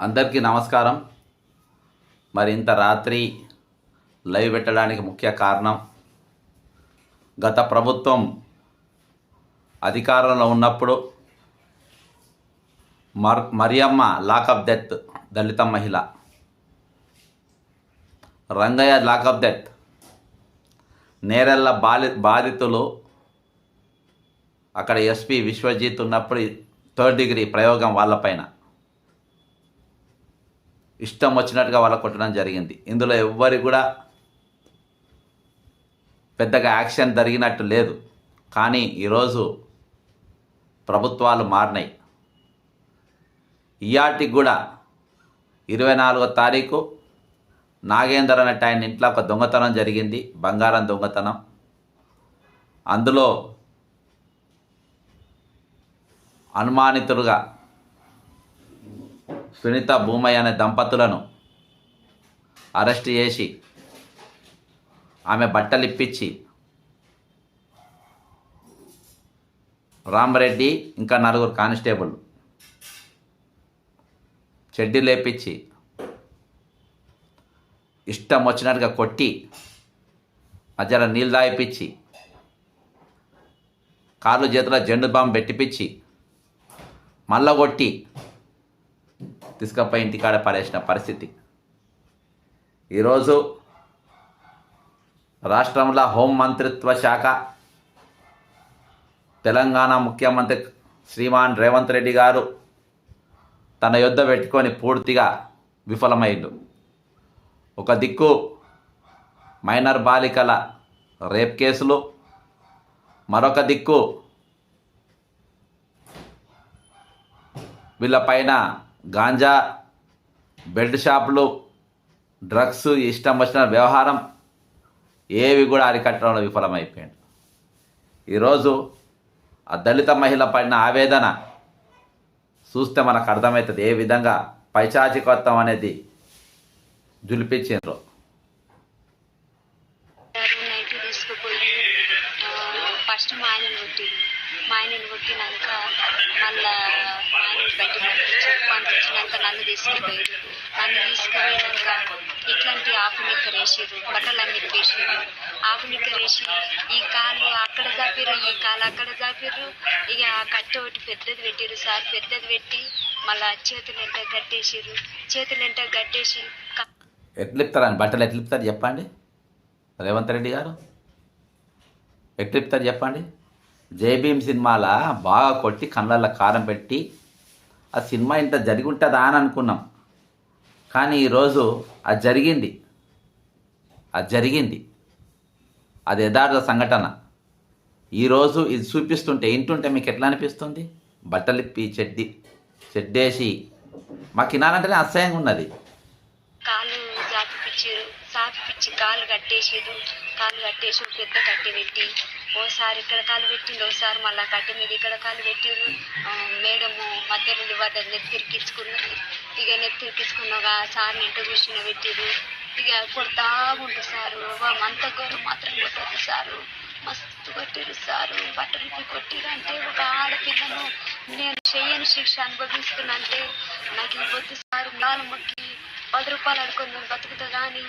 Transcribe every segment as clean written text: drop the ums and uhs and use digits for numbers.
అందరికీ నమస్కారం. మరి ఇంత రాత్రి లైవ్ పెట్టడానికి ముఖ్య కారణం, గత ప్రభుత్వం అధికారంలో ఉన్నప్పుడు మరియమ్మ లాకప్ డెత్, దళిత మహిళ, రంగయ్య లాకప్ డెత్, నేరెళ్ళ బాధితులు అక్కడ ఎస్పీ విశ్వజిత్ ఉన్నప్పుడు 3rd డిగ్రీ ప్రయోగం వాళ్ళపైన ఇష్టం వచ్చినట్టుగా వాళ్ళ కొట్టడం జరిగింది. ఇందులో ఎవ్వరికి కూడా పెద్దగా యాక్షన్ జరిగినట్టు లేదు. కానీ ఈరోజు ప్రభుత్వాలు మారినాయి. ఇయాటికి కూడా 24వ తారీఖు నాగేందర్ అనే ఆయన ఇంట్లో ఒక దొంగతనం జరిగింది, బంగారం దొంగతనం. అందులో అనుమానితులుగా సునీత భూమయ్య అనే దంపతులను అరెస్ట్ చేసి ఆమె బట్టలు ఇప్పించి రామరెడ్డి ఇంకా 4 కానిస్టేబుల్ చెడ్డీ లేపించి ఇష్టం వచ్చినట్టుగా కొట్టి మధ్యలో నీళ్ళు తాగిపించి కాళ్ళు చేతిలో జెండు బాంబు పెట్టిపించి మళ్ళా కొట్టి తీసుకపోయి ఇంటికాడ పడేసిన పరిస్థితి. ఈరోజు రాష్ట్రంలో హోంమంత్రిత్వ శాఖ, తెలంగాణ ముఖ్యమంత్రి శ్రీమాన్ రేవంత్ రెడ్డి గారు తన యొద్ద పెట్టుకొని పూర్తిగా విఫలమైండు. ఒక దిక్కు మైనర్ బాలికల రేప్ కేసులు, మరొక దిక్కు వీళ్ళపైన గాంజా, బెల్ట్ షాపులు, డ్రగ్స్, ఇష్టం వచ్చిన వ్యవహారం ఏవి కూడా అరికట్టడంలో విఫలమైపోయాడు. ఈరోజు ఆ దళిత మహిళ పడిన ఆవేదన చూస్తే మనకు అర్థమవుతుంది ఏ విధంగా పైచాచికత్వం అనేది జులిపించారు. ఫస్ట్ మా ఆయనను కొట్టినాక మళ్ళా మా ఆయనని బయట పంపించినాక నన్ను తీసుకుపోయారు. నన్ను తీసుకుపోయినాక ఇట్లాంటి ఆకునిక్కర్ వేసారు, బట్టలన్నీ వేసారు. ఆకునిక్కర్ వేసి ఈ కాళ్ళు అక్కడ జాపిర్రు, ఈ కాళ్ళు అక్కడ జాపిర్రు. ఇక కట్టె ఒకటి పెద్దది పెట్టారు సార్. పెద్దది పెట్టి మళ్ళా చేతులంట గట్టేసారు. చేతులంట గట్టేసి ఎట్లిప్తారని బట్టలు ఎట్లిప్తారు చెప్పండి రేవంత్ రెడ్డి గారు? ఎట్లిప్తారు చెప్పండి? జైభీమ్ సినిమాలో బాగా కొట్టి కళ్ళల్లో కారం పెట్టి ఆ సినిమా ఇంత జరిగి ఉంటుందా అని అనుకున్నాం. కానీ ఈరోజు అది జరిగింది. అది యథార్థ సంఘటన. ఈరోజు ఇది చూపిస్తుంటే ఇంటుంటే మీకు ఎట్లా అనిపిస్తుంది? బట్టలు ఇప్పి చెడ్డేసి మాకు వినాలంటేనే అసహ్యంగా ఉన్నది. కాళ్ళు సాపిచ్చి కాళ్ళు కట్టేసి పెద్ద కట్టె పెట్టి ఓసారి ఇక్కడ కాలు పెట్టిండు, ఓసారి మళ్ళీ కట్టె మీద ఇక్కడ కాలు పెట్టిండు. మేడము మధ్యలో నెత్తిరికించుకున్నది. ఇక నెత్తిరికించుకున్నాక సార్ ఇంట కూర్చుని పెట్టిరు. ఇక కొడతా ఉంటుంది సారు. అంత గౌరవం మాత్రం కొట్టదు సారు. మస్తు కొట్టిరు సారు. బట్టలు కొట్టిరు అంటే ఒక ఆడపిల్లను నేను చెయ్యని శిక్ష అనుభవిస్తున్నంటే నాకు ఇవ్వద్దు సారు. నాలుమకి 10 రూపాయలు అనుకుని నేను బతుకుతా, కానీ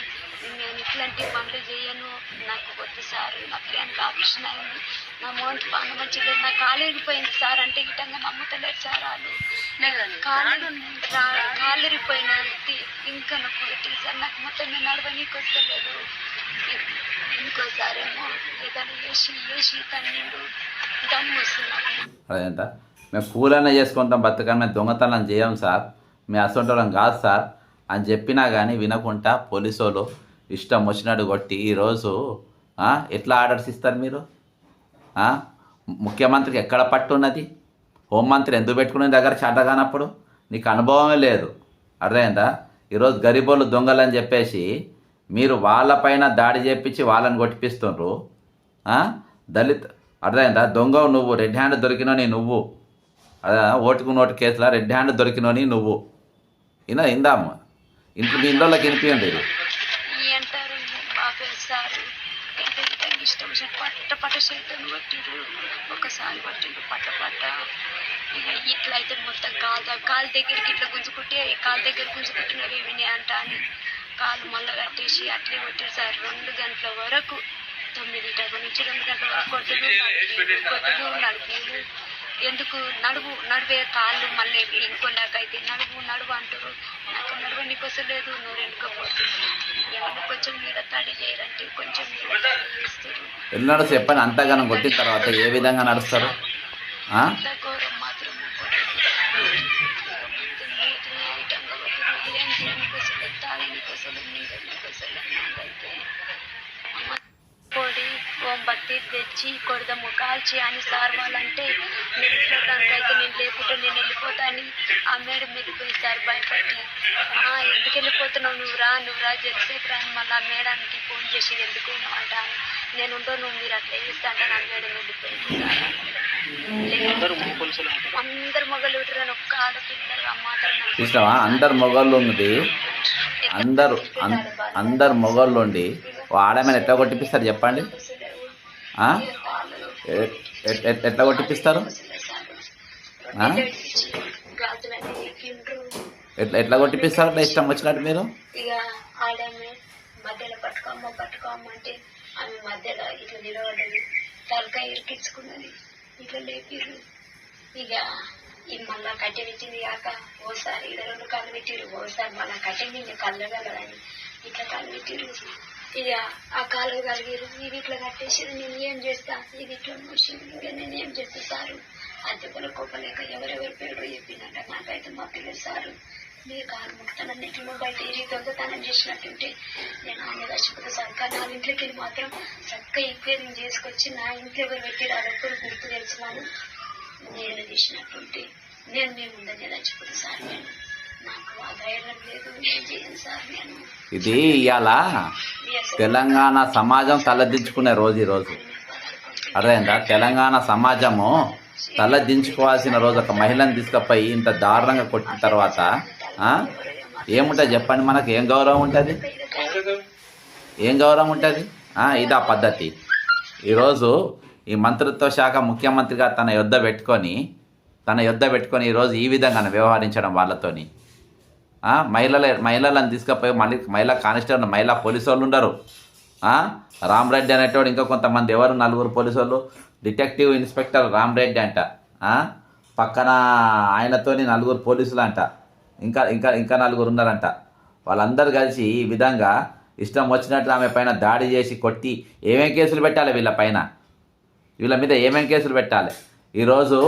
నేను ఇట్లాంటి పనులు చేయను. నాకు వద్దు సార్. నా ప్రియానికి ఆపరేషన్ అయింది, నా మోంటి పనులు మంచిగా, నా కాలేరిపోయింది సార్. అంటే ఇటంగా నమ్ముతలేదు సార్. వాళ్ళు కాలేరిపోయిన ఇంకా నాకు సార్. నాకు మొత్తం నేను నడవనీకి వస్తలేదు. ఇంకోసారేమో ఏదైనా వేసి తన్నిండు దమ్ము వస్తున్నాను. అదేంట మేము కూలన్నా చేసుకుంటాం బతుకని, మేము దొంగతనం చేయం సార్, మేము అసొంటోళ్ళం కాదు సార్ అని చెప్పినా కానీ వినకుండా పోలీసు వాళ్ళు ఇష్టం వచ్చినట్టు కొట్టి ఈరోజు ఎట్లా ఆర్డర్స్ ఇస్తారు మీరు? ముఖ్యమంత్రికి ఎక్కడ పట్టున్నది? హోంమంత్రి ఎందుకు పెట్టుకునే దగ్గర చేతగానప్పుడు నీకు అనుభవమే లేదు. అర్థమైందా? ఈరోజు గరీబోళ్ళు దొంగలని చెప్పేసి మీరు వాళ్ళపైన దాడి చేపించి వాళ్ళని కొట్టిపిస్తుండ్రు. అర్థమైందా? దొంగవు నువ్వు, రెడ్ హ్యాండ్ దొరికినోని నువ్వు. ఓటుకు నోటు కేసులో రెడ్ హ్యాండ్ దొరికినోని నువ్వు. ఇందాము ఇంట్లో మీ ఇంట్లోకి వినిపించండి. అంటారు సారు ఇష్టం పట్ట చేతులు పట్టిరు. ఒకసారి పట్టిండు పట్ట ఇట్లా అయితే మొత్తం కాలు దగ్గరికి ఇట్లా గుంజుకుంటే కాలు దగ్గర గుంజుకుంటున్నారు ఏమి అంట అని కాలు మళ్ళీ కట్టేసి అట్లే కొట్టారు సార్ 2 గంటల వరకు 9 నుంచి 2 గంటల వరకు కొట్టుడు నడుపు ఎందుకు నడివే కాళ్ళు మళ్ళీ ఇంకోలాకైతే నడువు అంటారు. నాకు నడవనికి వస్తలేదు, నువ్వు రెండుకపోతుంది ఎవరు కొంచెం మీద తడి చేయరంటే కొంచెం మీద చేస్తారు. ఎన్నడూ చెప్పని అంతగానం కొట్టిన తర్వాత ఏ విధంగా నడుస్తారు? ఘోరం మాత్రం పొడి బట్టి తెచ్చి కొడదాము కాల్చి అని సార్ వాళ్ళంటే వెళ్ళిపోతానికైతే నేను లేకుంటే నేను వెళ్ళిపోతా అని ఆ మేడం వెళ్ళిపోయి సార్ భయపడి ఎందుకు వెళ్ళిపోతున్నావు నువ్వు రా జెర్సేపు రా అని మళ్ళీ ఆ మేడానికి ఫోన్ చేసి ఎందుకు అంట అని నేను ఉండవు మీరు అట్లా చేస్తా అంటే నా మేడం వెళ్ళిపోయింది సార్. అందరు మొగలు ఉంటారని ఒక్క ఆడపిల్లలు ఆ మాత్రం చూసినావా? అందరు మొగళ్ళు ఉంది, అందరు మొగళ్ళు ఉండి ఆడమని ఎట్లా కొట్టిపిస్తారు చెప్పండి? ఎట్లా కొట్టిపిస్తారు? ఎట్లా కొట్టిపిస్తారు? అట్లా ఇష్టం వచ్చినట్టు మీరు ఇక ఆడమే మధ్యలో పట్టుకోమంటే ఆమె మధ్యలో ఇట్లా నిలబడ్డది, తలకాయ ఇరికించుకున్నది, ఇట్లా లేపిర్రు. ఇక ఈ మళ్ళా కట్టె పెట్టింది కాక ఓసారి 2 కాళ్ళు పెట్టిరు, ఓసారి మళ్ళా కట్టె కళ్ళగలని ఇట్లా కాళ్ళు పెట్టిరు. ఇక ఆ కాళ్ళు కలిగిరు, ఇది ఇట్లా కట్టేసి నేను ఏం చేస్తా, ఇది ఇట్లా మోసింది, ఇక నేను ఏం చేస్తా సారు అద్దెపల కోపలేక ఎవరెవరి పేరు చెప్పిందంట. నాకైతే మా పిల్లలు సారు మీ కాలు ముట్టనని ఇట్లా బయట ఈ దొంగతనం చేసినట్టుంటే నేను ఆమె చచ్చిపోతే సార్. కానీ నా ఇంట్లోకి వెళ్ళి మాత్రం చక్కగా ఎంక్వైరీ చేసుకొచ్చి నా ఇంట్లో ఎవరు పెట్టారు అదొక్కరు గుర్తు తెలిసినాను నేను తీసినట్టుంటే నేను మీ ముందనే చచ్చిపోతే సార్. నేను నాకు ఆ ధైర్యం లేదు, ఏం చేయను సార్. నేను ఇది ఇవాళ తెలంగాణ సమాజం తలదించుకునే రోజు ఈరోజు. అర్థమైందా? తెలంగాణ సమాజము తలదించుకోవాల్సిన రోజు. ఒక మహిళను తీసుకుపోయి ఇంత దారుణంగా కొట్టిన తర్వాత ఏముంటుంది చెప్పండి? మనకు ఏం గౌరవం ఉంటుంది? ఏం గౌరవం ఉంటుంది? ఇదా పద్ధతి. ఈరోజు ఈ మంత్రిత్వ శాఖ ముఖ్యమంత్రిగా తన యొద్ద పెట్టుకొని ఈరోజు ఈ విధంగా వ్యవహరించడం వాళ్ళతోని. మహిళలను తీసుకుపోయి మహిళా కానిస్టేబుల్ మహిళా పోలీసు వాళ్ళు ఉండరు. రామరెడ్డి అనేటోడు ఇంకా కొంతమంది ఎవరు 4 పోలీసు వాళ్ళు, డిటెక్టివ్ ఇన్స్పెక్టర్ రామరెడ్డి అంట, పక్కన ఆయనతోని 4 పోలీసులు అంట, ఇంకా ఇంకా ఇంకా 4 ఉన్నారంట. వాళ్ళందరూ కలిసి ఈ విధంగా ఇష్టం వచ్చినట్టు ఆమె పైన దాడి చేసి కొట్టి ఏమేం కేసులు పెట్టాలి వీళ్ళ మీద ఏమేం కేసులు పెట్టాలి? ఈరోజు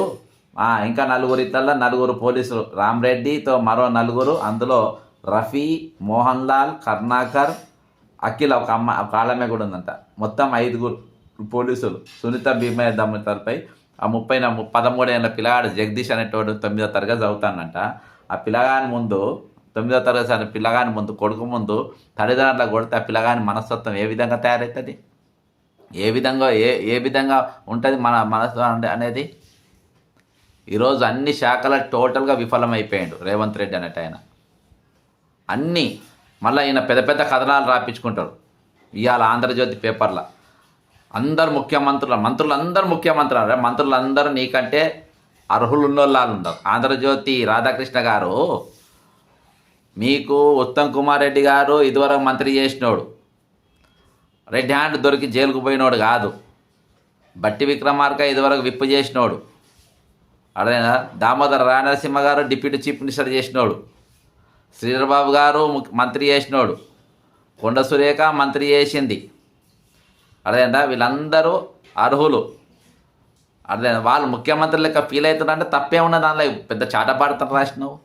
ఇంకా 4 ఇతరుల 4 పోలీసులు, రామరెడ్డితో మరో 4, అందులో రఫీ, మోహన్ లాల్, కర్ణాకర్, అఖిల్ ఒక ఆమె కూడా ఉందంట. మొత్తం 5 పోలీసులు సునీత భీమయ్య దమ్ముతలపై ఆ 13 ఏళ్ళ పిల్లగాడు జగదీష్ అనేటోడు 9వ తరగతి చదువుతానంట. ఆ పిల్లగాని ముందు 9వ తరగతి పిల్లగాని ముందు కొడుకు ముందు తల్లిదండ్రుల కొడితే ఆ పిల్లగాని మనస్తత్వం ఏ విధంగా తయారవుతుంది? ఏ విధంగా ఉంటుంది మన మనసు అనేది? ఈరోజు అన్ని శాఖల టోటల్గా విఫలమైపోయాడు రేవంత్ రెడ్డి అన్నట్టు. ఆయన అన్నీ మళ్ళీ ఈయన పెద్ద పెద్ద కథనాలు రాపించుకుంటారు. ఇవాళ ఆంధ్రజ్యోతి పేపర్లో మంత్రులందరూ నీకంటే అర్హులున్నోళ్ళు ఉండరు. ఆంధ్రజ్యోతి రాధాకృష్ణ గారు మీకు ఉత్తమ్ కుమార్ రెడ్డి గారు ఇదివరకు మంత్రి చేసినోడు, రెడ్ హ్యాండ్ దొరికి జైలుకు పోయినోడు కాదు. బట్టి విక్రమార్క ఇదివరకు విప్పు చేసినోడు. అదేనా? దామోదర రాయనరసింహ గారు డిప్యూటీ చీఫ్ మినిస్టర్ చేసినోడు. శ్రీధర్బాబు గారు మంత్రి చేసినోడు. కొండ సురేఖ మంత్రి చేసింది. అదేనా? వీళ్ళందరూ అర్హులు. అదే వాళ్ళు ముఖ్యమంత్రి లెక్క ఫీల్ అవుతున్నారంటే తప్పే ఉన్నది. దానిలో పెద్ద చాటపాడుతారు రాసినావు.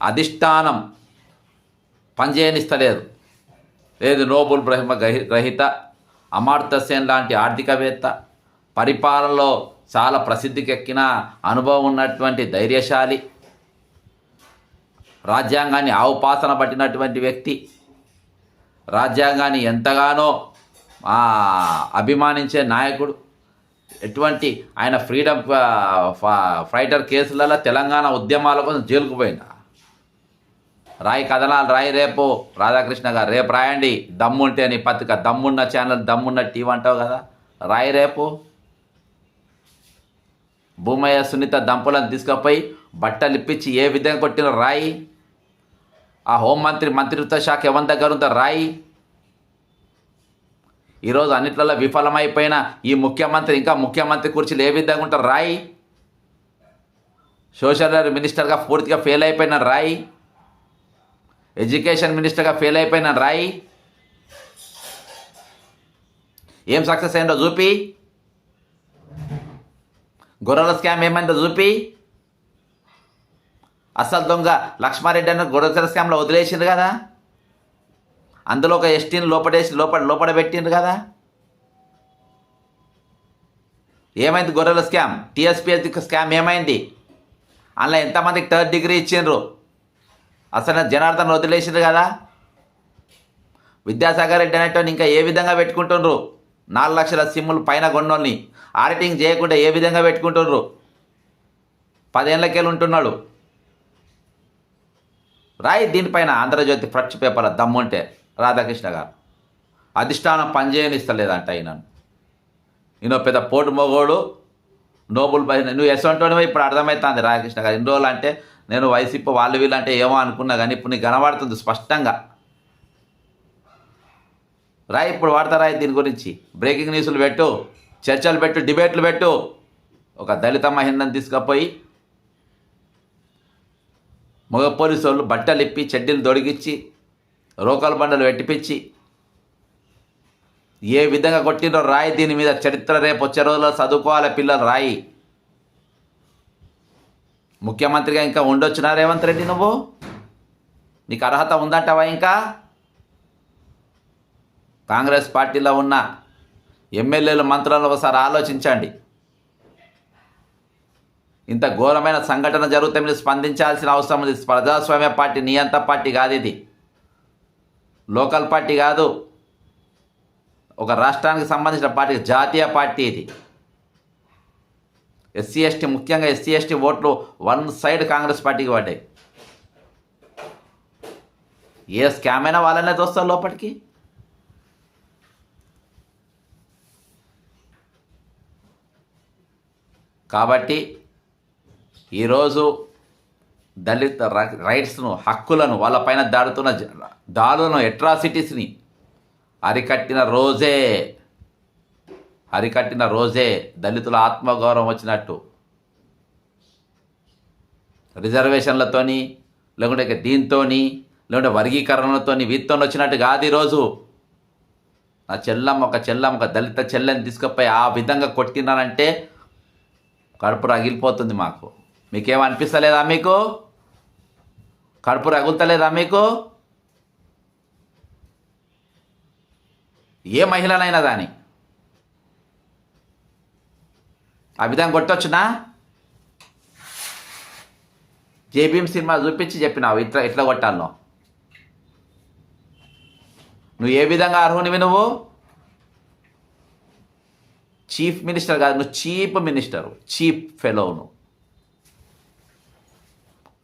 అధిష్టానం పనిచేయనిస్తలేదు. లేదు నోబెల్ బ్రహ్మ గ్రహీత అమర్త్య సేన్ లాంటి ఆర్థికవేత్త, పరిపాలనలో చాలా ప్రసిద్ధికెక్కిన అనుభవం ఉన్నటువంటి ధైర్యశాలి, రాజ్యాంగాన్ని ఆవుపాసన పట్టినటువంటి వ్యక్తి, రాజ్యాంగాన్ని ఎంతగానో అభిమానించే నాయకుడు. ఎటువంటి ఆయన ఫ్రీడమ్ ఫైటర్ కేసులలో తెలంగాణ ఉద్యమాల కోసం జైలుకు పోయినా. రాయి కథనాలు రాయి రేపు రాధాకృష్ణ గారు, రేపు రాయండి. దమ్ముంటే నీ పత్రిక, దమ్మున్న ఛానల్, దమ్మున్న టీవీ అంటావు కదా, రాయి రేపు. భూమయ్య సునీత దంపతులను తీసుకుపోయి బట్టలు ఇప్పించి ఏ విధంగా కొట్టిన రాయి. ఆ హోంమంత్రి మంత్రిత్వ శాఖ ఎవరి దగ్గర ఉందో రాయి. ఈరోజు అన్నిట్లలో విఫలమైపోయిన ఈ ముఖ్యమంత్రి ఇంకా ముఖ్యమంత్రి కుర్చీలు ఏ విధంగా ఉంటారు రాయి. సోషల్ మినిస్టర్గా పూర్తిగా ఫెయిల్ అయిపోయిన రాయి. ఎడ్యుకేషన్ మినిస్టర్గా ఫెయిల్ అయిపోయిన రాయి. ఏం సక్సెస్ అయిందో చూపి. గొర్రెల స్కామ్ ఏమైందో చూపి. అసలు దొంగ లక్ష్మారెడ్డి అన్న గొర్రెల స్కామ్లో వదిలేసింది కదా, అందులో ఒక ఎస్టీని లోపల పెట్టిండ్రు కదా. ఏమైంది గొర్రెల స్కామ్? టీఎస్పీఎస్సీ స్కామ్ ఏమైంది? అందులో ఎంతమందికి థర్డ్ డిగ్రీ ఇచ్చిండ్రు? అసలు జనార్దన్ వదిలేసిండ్రు కదా. విద్యాసాగర్ రెడ్డి అనేటువంటి ఇంకా ఏ విధంగా పెట్టుకుంటుండ్రు? 4 లక్షల సిమ్ములు పైన కొన్నోళ్ళని ఆడిటింగ్ చేయకుండా ఏ విధంగా పెట్టుకుంటుండ్రు? 10 ఏళ్ళకెళ్ళి ఉంటున్నాడు. రాయి దీనిపైన ఆంధ్రజ్యోతి ఫ్రెష్ పేపర్ దమ్ముంటే రాధాకృష్ణ గారు. అధిష్టానం పనిచేయనిస్తలేదంట ఈయనను. ఈయన పెద్ద పోటు మొగోడు, నోబుల్ బై. నువ్వు ఎసంటోనివో ఇప్పుడు అర్థమవుతుంది రాధాకృష్ణ గారు. ఇన్ని రోజులు అంటే నేను వైసీపీ వాళ్ళు వీళ్ళు అంటే ఏమో అనుకున్నా, కానీ ఇప్పుడు నీకు కనబడుతుంది స్పష్టంగా. రాయి ఇప్పుడు వాడతారా దీని గురించి? బ్రేకింగ్ న్యూస్లు పెట్టు, చర్చలు పెట్టు, డిబేట్లు పెట్టు. ఒక దళిత మహిళను తీసుకుపోయి మగ పోలీసు వాళ్ళు బట్టలు ఇప్పి చెడ్డీలు దొడిగిచ్చి రోకల బండలు పెట్టిపించి ఏ విధంగా కొట్టినో రాయి. దీని మీద చరిత్ర రేపు వచ్చే రోజుల్లో చదువుకోవాలి పిల్లలు. రాయి. ముఖ్యమంత్రిగా ఇంకా ఉండొచ్చునా రేవంత్ రెడ్డి? నువ్వు నీకు అర్హత ఉందంటావా? ఇంకా కాంగ్రెస్ పార్టీలో ఉన్న ఎమ్మెల్యేలు మంత్రులను ఒకసారి ఆలోచించండి. ఇంత ఘోరమైన సంఘటన జరిగితే మీరు స్పందించాల్సిన అవసరం ఉంది. ప్రజాస్వామ్య పార్టీ, నియంత పార్టీ కాదు ఇది, లోకల్ పార్టీ కాదు, ఒక రాష్ట్రానికి సంబంధించిన పార్టీ, జాతీయ పార్టీ ఇది. ఎస్సీ ఎస్టీ, ముఖ్యంగా ఎస్సీ ఎస్టీ ఓట్లు వన్ సైడ్ కాంగ్రెస్ పార్టీకి పడ్డాయి. ఏ స్కామ్ అయినా వాళ్ళనే తోస్తారు లోపలికి. కాబట్టి ఈరోజు దళిత రైట్స్ను, హక్కులను, వాళ్ళపైన దాడుతున్న దాడులను, అట్రాసిటీస్ని అరికట్టిన రోజే దళితుల ఆత్మగౌరవం వచ్చినట్టు. రిజర్వేషన్లతోని, లేకుంటే దీంతోని, లేకుంటే వర్గీకరణలతోని, వీటితో వచ్చినట్టు కాదు. ఈరోజు నా చెల్లమ్మ ఒక దళిత చెల్లెని తీసుకుపోయి ఆ విధంగా కొట్టినానంటే కడుపు రగిలిపోతుంది మాకు. మీకేమనిపిస్తలేదా? మీకు కడుపు రగులుతలేదా? మీకు ఏ మహిళనైనా దాని ఆ విధంగా కొట్టొచ్చునా? జేబీఎం సినిమా చూపించి చెప్పినావు ఇట్లా కొట్టాలను. నువ్వు ఏ విధంగా అర్హునివి? నువ్వు చీఫ్ మినిస్టర్ కాదు, నువ్వు చీఫ్ మినిస్టరు, చీఫ్ ఫెలోవు.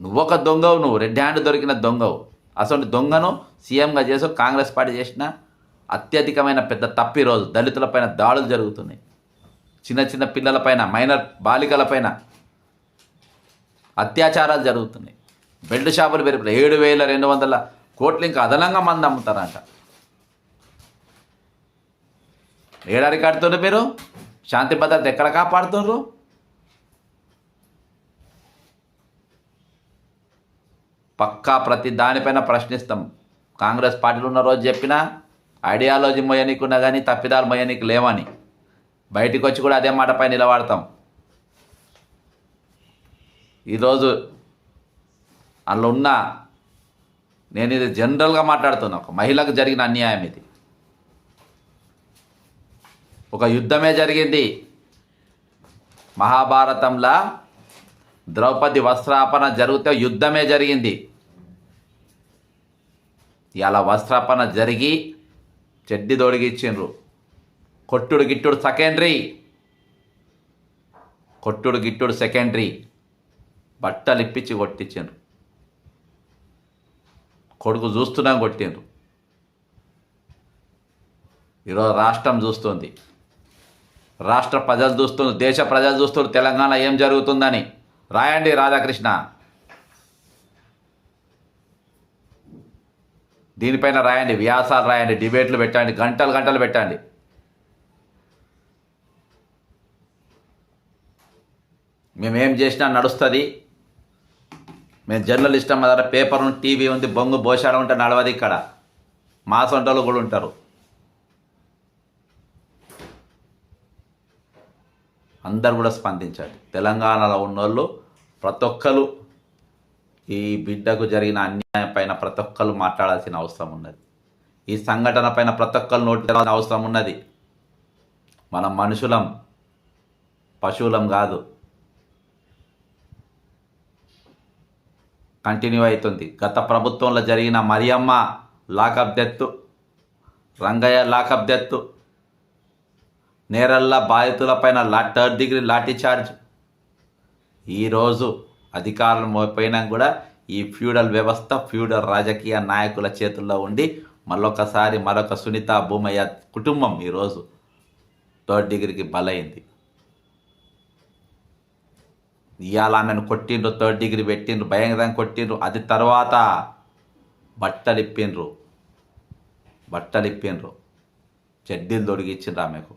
నువ్వు ఒక దొంగవు, నువ్వు రెడ్ హ్యాండ్ దొరికిన దొంగవు. అసలు దొంగను సీఎంగా చేసి కాంగ్రెస్ పార్టీ చేసిన అత్యధికమైన పెద్ద తప్పు. ఈరోజు దళితులపైన దాడులు జరుగుతున్నాయి, చిన్న పిల్లలపైన, మైనర్ బాలికలపైన అత్యాచారాలు జరుగుతున్నాయి. బెల్ట్ షాపులు పెరిగిపోయి 7,200 కోట్లు ఇంకా అదనంగా మంది అమ్ముతారంట. ఏడారి కడుతుండ్రు మీరు? శాంతి భద్రత ఎక్కడ కాపాడుతుండ్రు? పక్కా ప్రతి దానిపైన ప్రశ్నిస్తాం. కాంగ్రెస్ పార్టీలో ఉన్న రోజు చెప్పినా ఐడియాలజీ మొయ్యనీకున్నా కానీ తప్పిదాలు మొయ్యనీకు లేవని బయటికి వచ్చి కూడా అదే మాటపై నిలబడతాం. ఈరోజు అందులో ఉన్న, నేను ఇది జనరల్గా మాట్లాడుతున్నా, ఒక మహిళకు జరిగిన అన్యాయం ఇది. ఒక యుద్ధమే జరిగింది. మహాభారతంలా ద్రౌపది వస్త్రాపన జరిగితే యుద్ధమే జరిగింది. ఇలా వస్త్రాపన జరిగి చెడ్డి దొడిగిచ్చిండ్రు. కొట్టుడు గిట్టుడు సెకండరీ, బట్టలు ఇప్పించి కొట్టించిండ్రు. కొడుకు చూస్తున్నా కొట్టిండ్రు. ఈరోజు రాష్ట్రం చూస్తుంది. రాష్ట్ర ప్రజలు చూస్తున్నారు, దేశ ప్రజలు చూస్తున్నారు తెలంగాణ ఏం జరుగుతుందని. రాయండి రాధాకృష్ణ, దీనిపైన రాయండి, వ్యాసాలు రాయండి, డిబేట్లు పెట్టండి, గంటలు గంటలు పెట్టండి. మేమేం చేసినా నడుస్తుంది. మేము జర్నలిస్ట్ మా దగ్గర పేపర్ ఉంది, టీవీ ఉంది, బొంగు బోషాడ ఉంటే నడవది. ఇక్కడ మా సొంటలు కూడా ఉంటారు. అందరు కూడా స్పందించండి. తెలంగాణలో ఉన్నోళ్ళు ప్రతి ఒక్కరు ఈ బిడ్డకు జరిగిన అన్యాయం పైన ప్రతి ఒక్కరు మాట్లాడాల్సిన అవసరం ఉన్నది. ఈ సంఘటన పైన ప్రతి ఒక్కరు నోటి అవసరం ఉన్నది. మనం మనుషులం, పశువులం కాదు. కంటిన్యూ అవుతుంది. గత ప్రభుత్వంలో జరిగిన Mariyamma lockup death, Rangaiah lockup death, నేరల్ల బాధితులపైన 3rd డిగ్రీ లాఠీ చార్జ్. ఈరోజు అధికారులు మోపోయినా కూడా ఈ ఫ్యూడల్ వ్యవస్థ, ఫ్యూడల్ రాజకీయ నాయకుల చేతుల్లో ఉండి మరొక సునీత భూమయ్య కుటుంబం ఈరోజు 3rd డిగ్రీకి బలైంది. ఇవాళ ఆమెను కొట్టిండ్రు, 3rd డిగ్రీ పెట్టిండ్రు, భయంకరంగా కొట్టిండ్రు. అది తర్వాత బట్టలు ఇప్పిండ్రు, చెడ్డీలు తొడిగిచ్చిండ్రు ఆమెకు.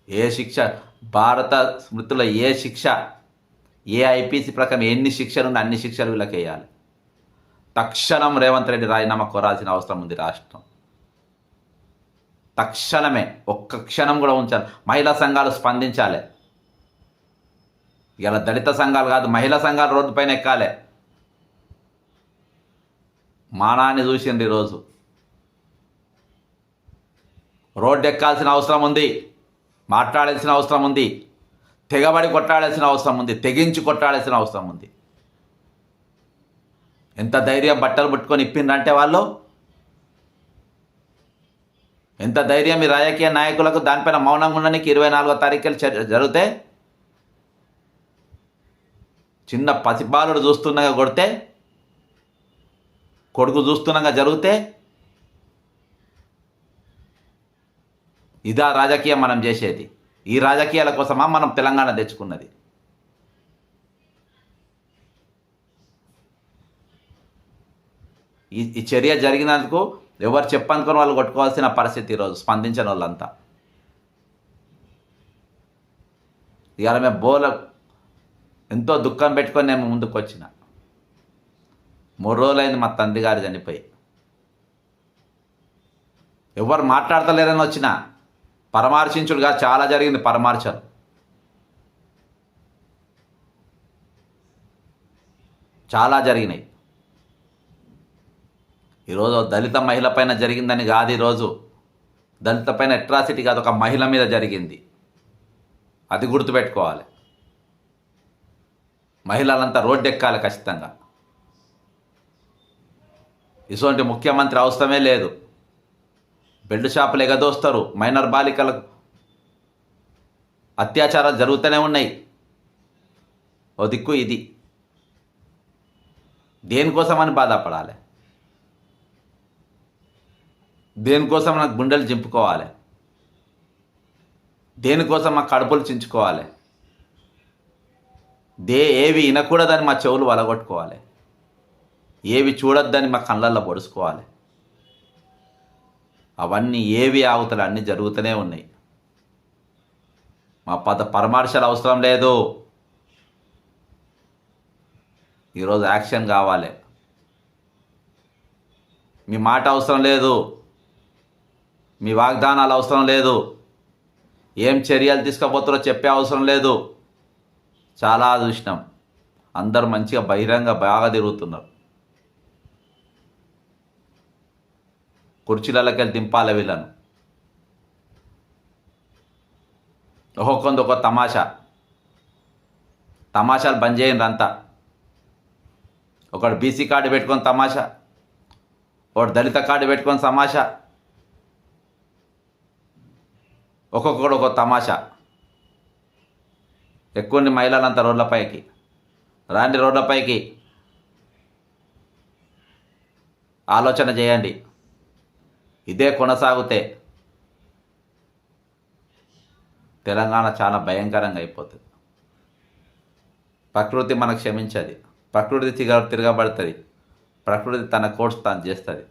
ఏ శిక్ష, భారత స్మృతిలో ఏ శిక్ష, ఏ ఐపీసీ ప్రకారం ఎన్ని శిక్షలు ఉన్నాయి అన్ని శిక్షలు వీళ్ళకి వేయాలి. తక్షణం రేవంత్ రెడ్డి రాజీనామా కోరాల్సిన అవసరం ఉంది రాష్ట్రం. తక్షణమే, ఒక్క క్షణం కూడా ఉంచాలి. మహిళా సంఘాలు స్పందించాలి. ఇలా దళిత సంఘాలు కాదు, మహిళా సంఘాలు రోడ్డు పైన ఎక్కాలి. మానాన్ని చూసింది ఈరోజు. రోడ్డు ఎక్కాల్సిన అవసరం ఉంది, మాట్లాడాల్సిన అవసరం ఉంది, తెగబడి కొట్టాడాల్సిన అవసరం ఉంది, తెగించి కొట్టాడాల్సిన అవసరం ఉంది. ఎంత ధైర్యం బట్టలు పుట్టుకొని ఇప్పిండ్రంటే వాళ్ళు, ఎంత ధైర్యం ఈ రాజకీయ నాయకులకు దానిపైన మౌనంగా ఉండడానికి. 24వ తారీఖులు జరిగితే చిన్న పసిబాలుడు చూస్తుండగా కొడితే, కొడుకు చూస్తుండగా జరిగితే, ఇదా రాజకీయం మనం చేసేది? ఈ రాజకీయాల కోసమా మనం తెలంగాణ తెచ్చుకున్నది? ఈ చర్య జరిగినందుకు ఎవరు చెప్పనుకొని వాళ్ళు కొట్టుకోవాల్సిన పరిస్థితి ఈరోజు స్పందించిన వాళ్ళంతా. ఇవాళ మేము ఎంతో దుఃఖం పెట్టుకొని నేను ముందుకు వచ్చిన. 3 రోజులైంది మా తండ్రి గారు చనిపోయి. ఎవరు మాట్లాడతలేరని వచ్చిన. పరామర్శించుడుగా చాలా జరిగింది, పరామర్శలు చాలా జరిగినాయి. ఈరోజు దళిత మహిళ పైన జరిగిందని కాదు, ఈరోజు దళిత పైన అట్రాసిటీ కాదు, ఒక మహిళ మీద జరిగింది. అది గుర్తుపెట్టుకోవాలి. మహిళలంతా రోడ్డు ఎక్కాలి ఖచ్చితంగా. ఇటువంటి ముఖ్యమంత్రి అవసరమే లేదు. బెల్ట్ షాపులు ఎగదోస్తారు, మైనర్ బాలికలకు అత్యాచారాలు జరుగుతూనే ఉన్నాయి. ఓ దిక్కు ఇది. దేనికోసమని బాధపడాలి? దేనికోసం నాకు గుండెలు చింపుకోవాలి? దేనికోసం మా కడుపులు చించుకోవాలి? ఏవి వినకూడదని మా చెవులు వలగొట్టుకోవాలి? ఏవి చూడొద్దని మా కళ్ళల్లో పొడుచుకోవాలి? అవన్నీ ఏవి ఆగుతలు అన్నీ జరుగుతూనే ఉన్నాయి. మా పరామర్శలు అవసరం లేదు. ఈరోజు యాక్షన్ కావాలి. మీ మాట అవసరం లేదు, మీ వాగ్దానాలు అవసరం లేదు, ఏం చర్యలు తీసుకుపోతారో చెప్పే అవసరం లేదు. చాలా చూసినాం. అందరూ మంచిగా బహిరంగ బాగా తిరుగుతున్నారు. కుర్చీలకి వెళ్ళి దింపాలి వీళ్ళను. ఒక్కొక్క తమాషాలు బంద్ చేయండి అంతా. ఒకడు బీసీ కార్డు పెట్టుకొని తమాషా, ఒకడు దళిత కార్డు పెట్టుకొని తమాషా, ఒక్కొక్కడు ఒక్కొక్క తమాషా. ఎక్కువ మహిళలంతా రోడ్లపైకి రాండి, రోడ్లపైకి ఆలోచన చేయండి. ఇదే కొనసాగితే తెలంగాణ చాలా భయంకరంగా అయిపోతుంది. ప్రకృతి మనకు క్షమించది. ప్రకృతి తిరగబడుతుంది. ప్రకృతి తన కోర్స్ తాను చేస్తుంది.